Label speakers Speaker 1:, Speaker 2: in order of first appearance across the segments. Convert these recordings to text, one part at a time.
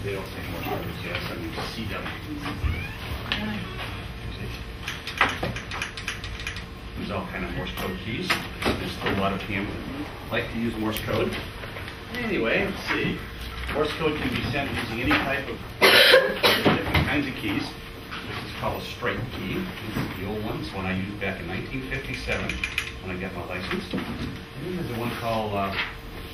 Speaker 1: They don't say Morse code. They have something CW. There's all kind of Morse code keys. There's a lot of people like to use Morse code. Anyway, let's see. Morse code can be sent using any type of different kinds of keys. This is called a straight key. This is the old one. It's one I used back in 1957 when I got my license. And then there's the one called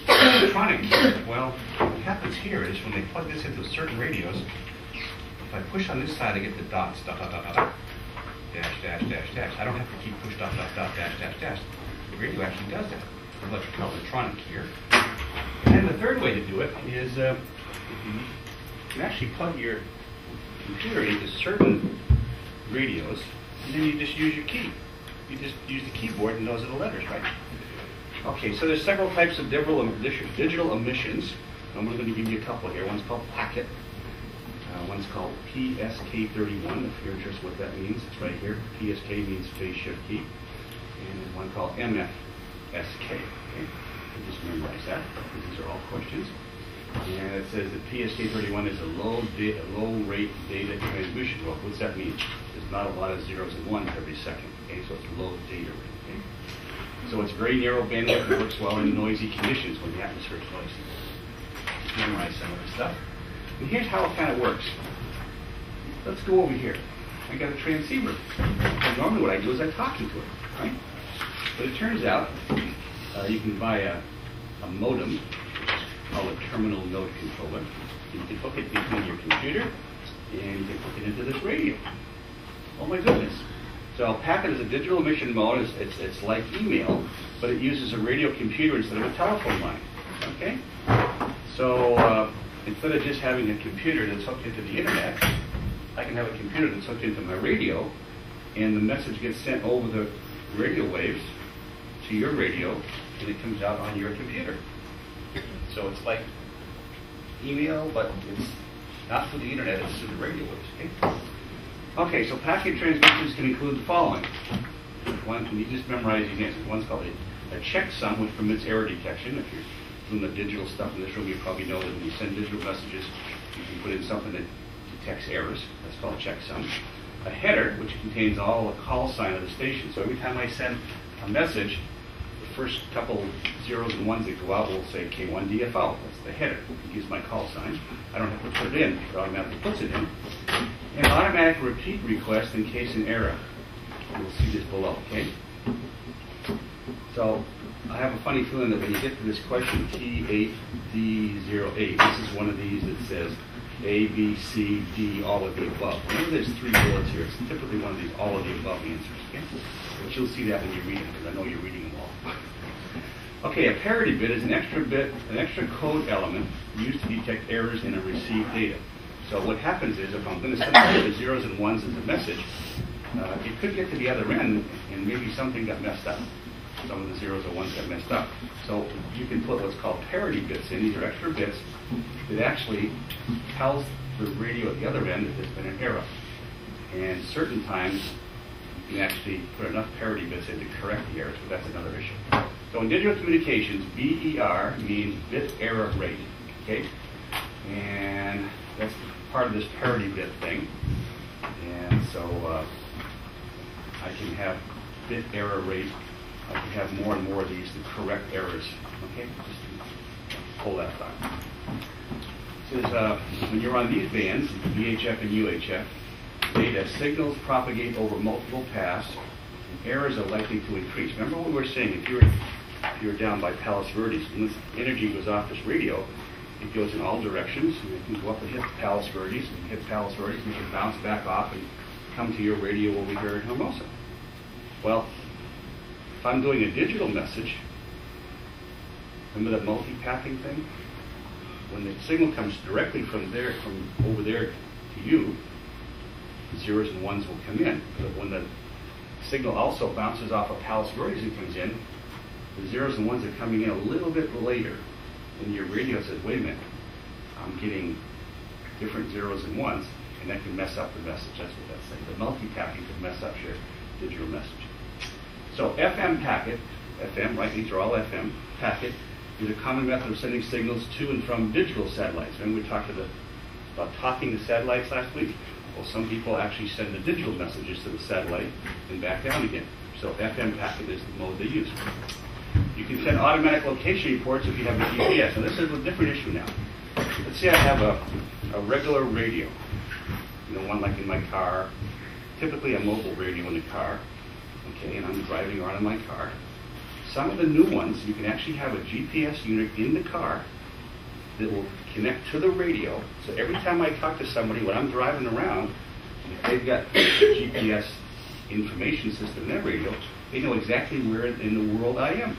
Speaker 1: electronic key. Well, what happens here is when they plug this into certain radios, if I push on this side, I get the dots, dot, dot, dot, dot, dot, dash, dash, dash, dash. I don't have to keep push, dot, dot, dot, dash, dash, dash. The radio actually does that. It's what we call electronic here. And then the third way to do it is you can actually plug your computer into certain radios, and then you just use your key. You just use the keyboard, and those are the letters, right? Okay, so there's several types of digital emissions. I'm going to give you a couple here. One's called packet. One's called PSK31, if you're interested in what that means. It's right here. PSK means phase shift key. And there's one called MFSK. Okay? You just memorize that. These are all questions. And it says that PSK31 is a low rate data transmission. Well, what's that mean? There's not a lot of zeros and ones every second. Okay, so it's low data rate. Okay? So it's very narrow bandwidth and works well in noisy conditions when the atmosphere is noisy. Just memorize some of this stuff. And here's how it kind of works. Let's go over here. I got a transceiver. And normally what I do is I talk into it, right? But it turns out you can buy a modem, called a terminal node controller. You can hook it into your computer, and you can hook it into this radio. Oh my goodness. So a packet is a digital emission mode. It's like email, but it uses a radio computer instead of a telephone line. Okay? So instead of just having a computer that's hooked into the internet, I can have a computer that's hooked into my radio, and the message gets sent over the radio waves to your radio, and it comes out on your computer. So it's like email, but it's not through the internet, it's through the radio waves. Okay? Okay, so packet transmissions can include the following. One, can you just memorize these answers? One's called a checksum, which permits error detection. If you're doing the digital stuff in this room, you probably know that when you send digital messages, you can put in something that detects errors. That's called a checksum. A header, which contains all the call sign of the station. So every time I send a message, the first couple zeros and ones that go out will say K1DFO. That's the header. It gives my call sign. I don't have to put it in. It automatically puts it in. And automatic repeat request in case an error. You'll see this below, okay? So I have a funny feeling that when you get to this question, T8D08, this is one of these that says A, B, C, D, all of the above. Remember there's three bullets here. It's typically one of these all of the above answers, okay? But you'll see that when you read it, because I know you're reading them all. Okay, a parity bit is an extra code element used to detect errors in a received data. So what happens is, if I'm going to send the zeros and ones as a message, it could get to the other end, and maybe something got messed up. Some of the zeros or ones got messed up. So you can put what's called parity bits in. These are extra bits that actually tells the radio at the other end that there's been an error. And certain times, you can actually put enough parity bits in to correct the errors, but that's another issue. So in digital communications, BER means bit error rate. Okay? And that's part of this parity bit thing. And so I can have bit error rate. I can have more and more of these to correct errors. Okay? Just pull that thought. It says when you're on these bands, VHF and UHF, data signals propagate over multiple paths, and errors are likely to increase. Remember what we were saying, if you're down by Palos Verdes, and this energy goes off this radio, it goes in all directions, and it can go up and hit Palos Verdes, and hit Palos Verdes, and it can bounce back off and come to your radio over here in Hermosa. Well, if I'm doing a digital message, remember that multi-pathing thing? When the signal comes directly from over there to you, the zeros and ones will come in. But when the signal also bounces off of Palos Verdes and comes in, the zeros and ones are coming in a little bit later. And your radio says, wait a minute, I'm getting different zeros and ones, and that can mess up the message. That's what that's saying. The multi-pathing can mess up your digital message. So FM packet, FM, right, these are all FM, packet, is a common method of sending signals to and from digital satellites. Remember we talked to the about talking to satellites last week. Well, some people actually send the digital messages to the satellite and back down again. So FM packet is the mode they use. You can send automatic location reports if you have a GPS. And this is a different issue now. Let's say I have a regular radio, one like in my car, typically a mobile radio in the car, okay, and I'm driving around in my car. Some of the new ones, you can actually have a GPS unit in the car that will connect to the radio. So every time I talk to somebody when I'm driving around, if they've got a GPS information system in their radio, they know exactly where in the world I am.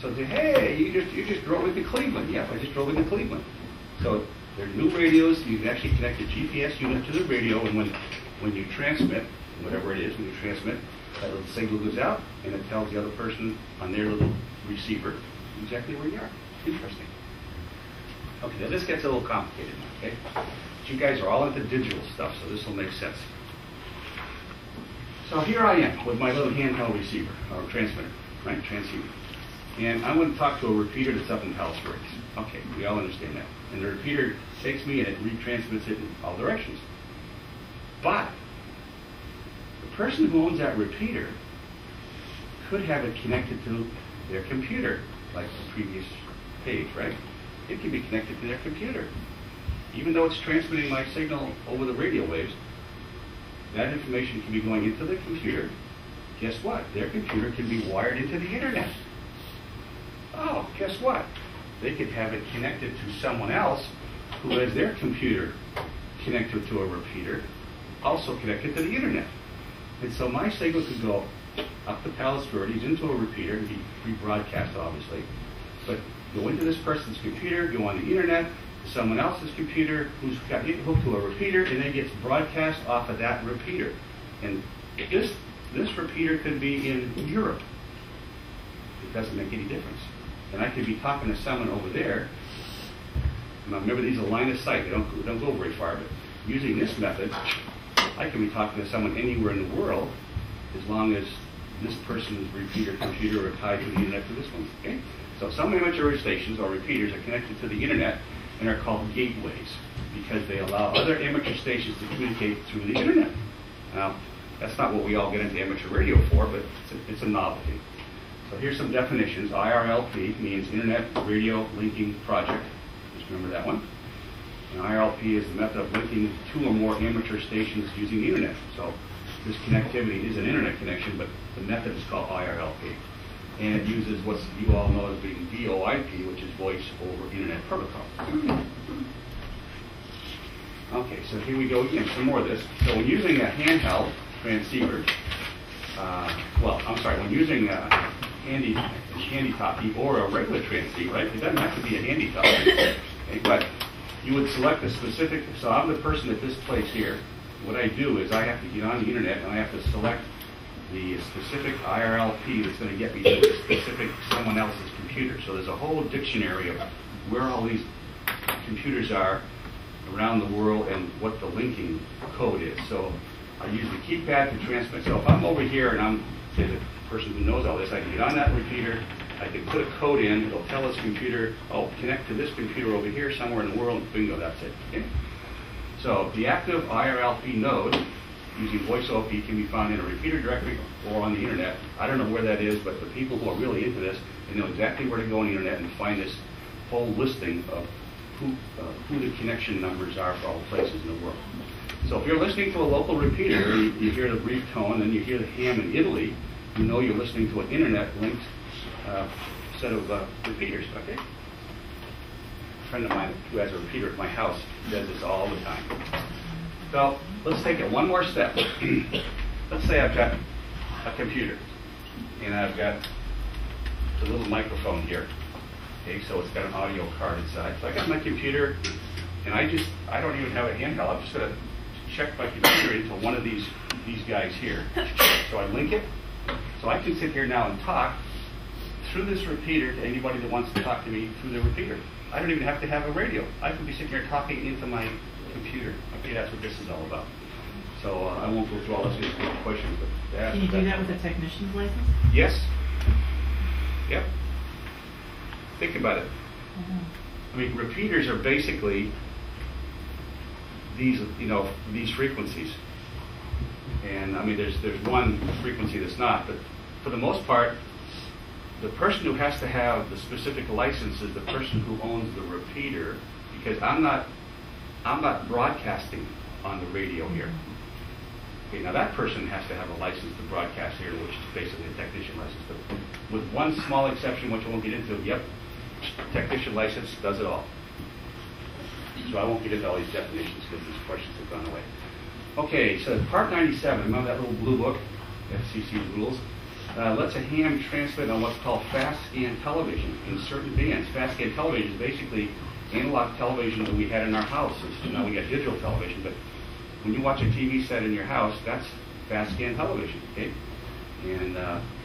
Speaker 1: So they say, hey, you just drove into Cleveland. Yep, I just drove into Cleveland. So they're new radios. You can actually connect a GPS unit to the radio, and when you transmit, whatever it is, when you transmit, that little signal goes out, and it tells the other person on their little receiver exactly where you are. Interesting. Okay, now this gets a little complicated now, okay? But you guys are all into digital stuff, so this will make sense. So here I am with my little handheld receiver, or transmitter, right, transceiver. And I want to talk to a repeater that's up in Palos Verdes. Okay, we all understand that. And the repeater takes me and it retransmits it in all directions. But the person who owns that repeater could have it connected to their computer, like the previous page, right? It can be connected to their computer. Even though it's transmitting my signal over the radio waves, that information can be going into the computer. Guess what? Their computer can be wired into the internet. Oh, guess what? They could have it connected to someone else who has their computer connected to a repeater, also connected to the internet. And so my signal could go up to Palos Verdes into a repeater and be rebroadcast, obviously, but go into this person's computer, go on the internet, to someone else's computer who's got it hooked to a repeater, and then gets broadcast off of that repeater. And this repeater could be in Europe. It doesn't make any difference. And I could be talking to someone over there. Now remember, these are line of sight. They don't go very far. But using this method, I can be talking to someone anywhere in the world as long as this person's repeater computer are tied to the internet to this one. Okay? So some amateur stations or repeaters are connected to the internet and are called gateways because they allow other amateur stations to communicate through the internet. Now, that's not what we all get into amateur radio for, but it's a novelty. So here's some definitions. IRLP means Internet Radio Linking Project. Just remember that one. And IRLP is the method of linking two or more amateur stations using the internet. So this connectivity is an internet connection, but the method is called IRLP. And it uses what you all know as being VoIP, which is Voice over Internet Protocol. Okay, so here we go again, some more of this. So when using a handheld transceiver, when using a handy talkie or a regular transceiver, right? It doesn't have to be a handy talkie, okay? But you would select a specific, so I'm the person at this place here. What I do is I have to get on the internet and I have to select the specific IRLP that's going to get me to the specific someone else's computer. So there's a whole dictionary of where all these computers are around the world and what the linking code is. So I use the keypad to transmit. So if I'm over here and I'm, say, the person who knows all this, I can get on that repeater, I can put a code in, it'll tell this computer, oh, connect to this computer over here somewhere in the world, and bingo, that's it. Okay? So the active IRLP node using voice OP can be found in a repeater directory or on the internet. I don't know where that is, but the people who are really into this, they know exactly where to go on the internet and find this whole listing of who the connection numbers are for all the places in the world. So if you're listening to a local repeater, you hear the brief tone, and you hear the ham in Italy, you know you're listening to an internet-linked set of repeaters, okay? A friend of mine who has a repeater at my house does this all the time. So let's take it one more step. Let's say I've got a computer, and I've got a little microphone here. Okay, so it's got an audio card inside. So I got my computer, and I don't even have a handheld. I'm just going to check my computer into one of these guys here. So I link it. So I can sit here now and talk through this repeater to anybody that wants to talk to me through the repeater. I don't even have to have a radio. I can be sitting here talking into my computer. Okay, that's what this is all about. So I won't go through all this questions, but
Speaker 2: can you do that with a technician's license?
Speaker 1: Yes. Yep. Think about it. I mean, repeaters are basically these frequencies. And I mean, there's one frequency that's not, but for the most part, the person who has to have the specific license is the person who owns the repeater, because I'm not broadcasting on the radio here. Okay, now that person has to have a license to broadcast here, which is basically a technician license. But with one small exception, which I won't get into, yep, technician license does it all. So I won't get into all these definitions because these questions have gone away. Okay, so Part 97, remember that little blue book, FCC rules? Lets a ham transmit on what's called fast scan television in certain bands. Fast scan television is basically analog television that we had in our houses. Now we got digital television, but when you watch a TV set in your house, that's fast scan television, okay? And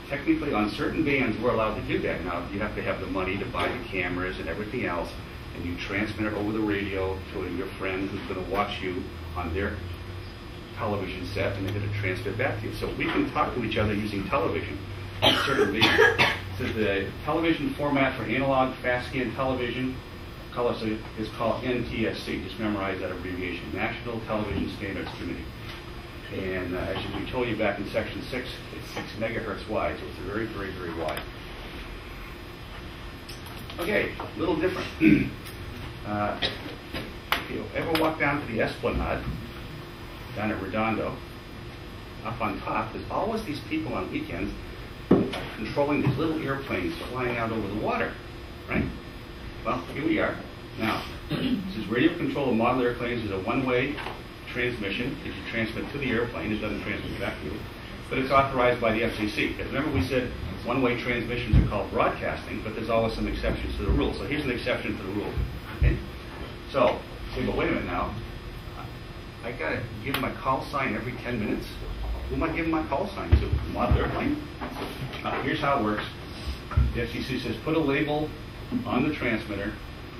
Speaker 1: technically on certain bands we're allowed to do that. Now you have to have the money to buy the cameras and everything else, and you transmit it over the radio to your friend who's going to watch you on their television set, and they're going to transmit back to you. So we can talk to each other using television on certain bands. So the television format for analog fast scan television is called NTSC. Just memorize that abbreviation, National Television Standards Committee. And as we told you back in section 6, it's 6 megahertz wide, so it's very, very, very wide. Okay, a little different. If you ever walk down to the Esplanade, down at Redondo, up on top, there's always these people on weekends controlling these little airplanes flying out over the water, right? Well, here we are. Now, this is radio control of model airplanes. Is a one-way transmission. If you transmit to the airplane, it doesn't transmit back to you. But it's authorized by the FCC. Because remember we said one-way transmissions are called broadcasting, but there's always some exceptions to the rule. So here's an exception to the rule. Okay? So, say, but wait a minute now. I got to give my call sign every 10 minutes? Who am I giving my call sign to? The model airplane? Here's how it works. The FCC says put a label on the transmitter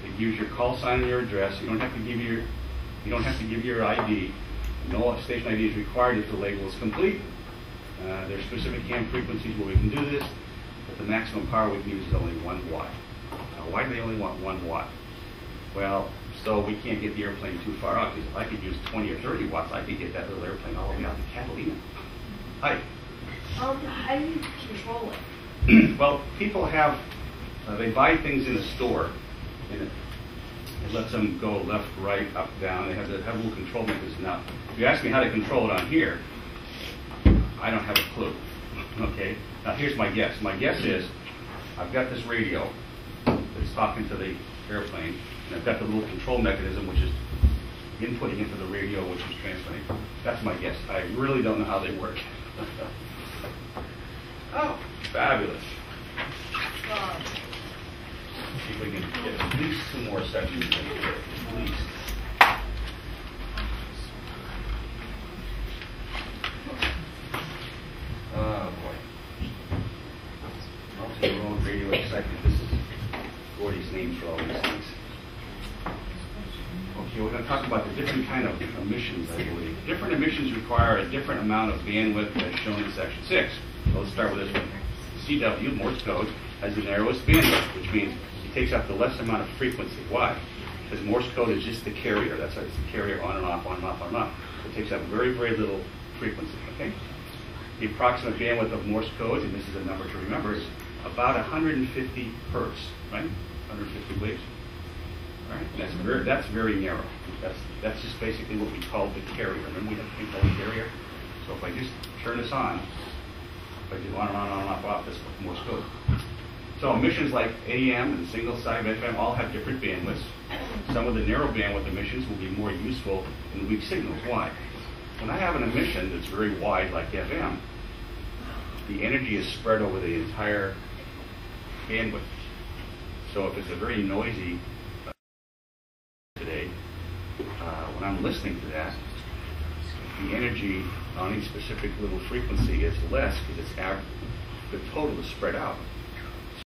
Speaker 1: that gives your call sign and your address. You don't have to give your ID. No station ID is required if the label is complete. There are specific ham frequencies where we can do this, but the maximum power we can use is only 1 watt. Now, why do they only want 1 watt? Well, so we can't get the airplane too far out, because if I could use 20 or 30 watts, I could get that little airplane all the way out to Catalina. Hi.
Speaker 3: How do you control it?
Speaker 1: Well, people have, they buy things in a store, and it lets them go left, right, up, down. They have a little control mechanism. Now, if you ask me how to control it on here, I don't have a clue. Okay? Now, here's my guess. My guess is I've got this radio that's talking to the airplane, and I've got the little control mechanism, which is inputting into the radio, which is transmitting. That's my guess. I really don't know how they work. Oh, fabulous. See if we can get at least 2 more sections in here, at least. Oh, boy. Multi-mode radio excitement. This is Gordy's names for all these things. Okay, we're going to talk about the different kind of emissions, I believe. Different emissions require a different amount of bandwidth as shown in section 6. So let's start with this one. CW, Morse code, has the narrowest bandwidth, which means it takes up the less amount of frequency. Why? Because Morse code is just the carrier. That's why it's the carrier on and off, on and off, on and off. So it takes up very, very little frequency, okay? The approximate bandwidth of Morse code, and this is a number to remember, is about 150 hertz, right? 150 waves. All right? And that's very narrow. That's just basically what we call the carrier. Remember we have a thing called a carrier? So if I just turn this on, if I do on and off, that's Morse code. So emissions like AM and single-side FM all have different bandwidths. Some of the narrow bandwidth emissions will be more useful in weak signals. Why? When I have an emission that's very wide like FM, the energy is spread over the entire bandwidth. So if it's a very noisy today, when I'm listening to that, the energy on each specific little frequency is less because the total is spread out.